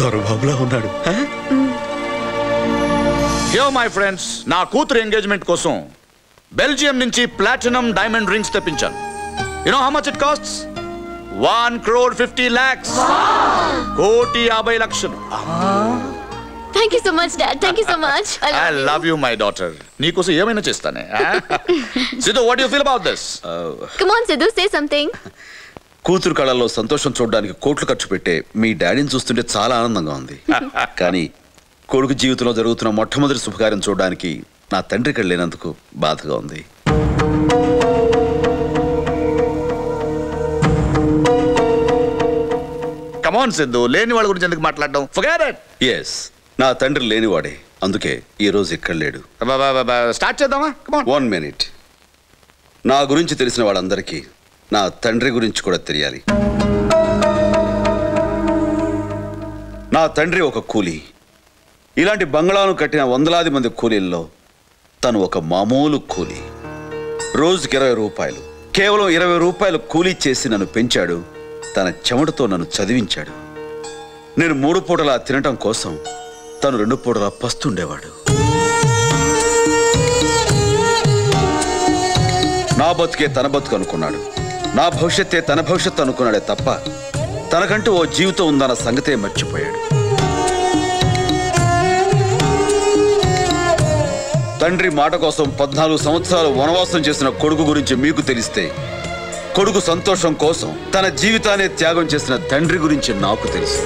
దొరబాబులా ఉన్నాడు. Yo my friends, నా కూతురు ఎంగేజ్మెంట్ కోసం బెల్జియం నుంచి ప్లాటినం డైమండ్ రింగ్స్ తెప్పించాను. You know how much it costs? 1,50,00,000. 1,50,00,000. Thank you so much, Dad. Thank you so much. I love you, my daughter. నీకోసం ఏమైనా చేస్తానే. Sidhu, what do you feel about this? Come on, Sidhu, say something. కూతురు కళల్లో సంతోషం చూడడానికి కోట్లు ఖర్చు పెట్టే మీ డాడీని చూస్తుంటే చాలా ఆనందంగా ఉంది. కానీ కొడుకు జీవితంలో జరుగుతున్న మొట్టమొదటి శుభకార్యం చూడడానికి నా తండ్రి ఇక్కడ లేనందుకు బాధగా ఉంది. Come on, Sidhu. లేని వాళ్ళ గురించి ఎందుకు మాట్లాడడం? Forget it. Yes, నా తండ్రి లేనివాడే, అందుకే ఈ రోజు ఇక్కడ లేడు. స్టార్ట్ చేద్దామా? Come on. 1 minute. నా గురించి తెలిసిన వాళ్ళందరికీ నా తండ్రి గురించి కూడా తెలియాలి. నా తండ్రి ఒక కూలీ. ఇలాంటి బంగ్లాను కట్టిన వందలాది మంది కూలీల్లో తను ఒక మామూలు కూలీ. రోజుకి 20 రూపాయలు, కేవలం 20 రూపాయలు కూలీ చేసి నన్ను పెంచాడు. తన చెమటతో నన్ను చదివించాడు. నేను 3 పూటలా తినటం కోసం తను 2 పూటలా పస్తుండేవాడు. నా బతుకే తన బతుకు అనుకున్నాడు. నా భవిష్యత్తే తన భవిష్యత్తు అనుకున్నాడే తప్ప తనకంటూ ఓ జీవితం ఉందన్న సంగతే మర్చిపోయాడు. తండ్రి మాట కోసం 14 సంవత్సరాలు వనవాసం చేసిన కొడుకు గురించి మీకు తెలిస్తే, కొడుకు సంతోషం కోసం తన జీవితాన్ని త్యాగం చేసిన తండ్రి గురించి నాకు తెలుసు.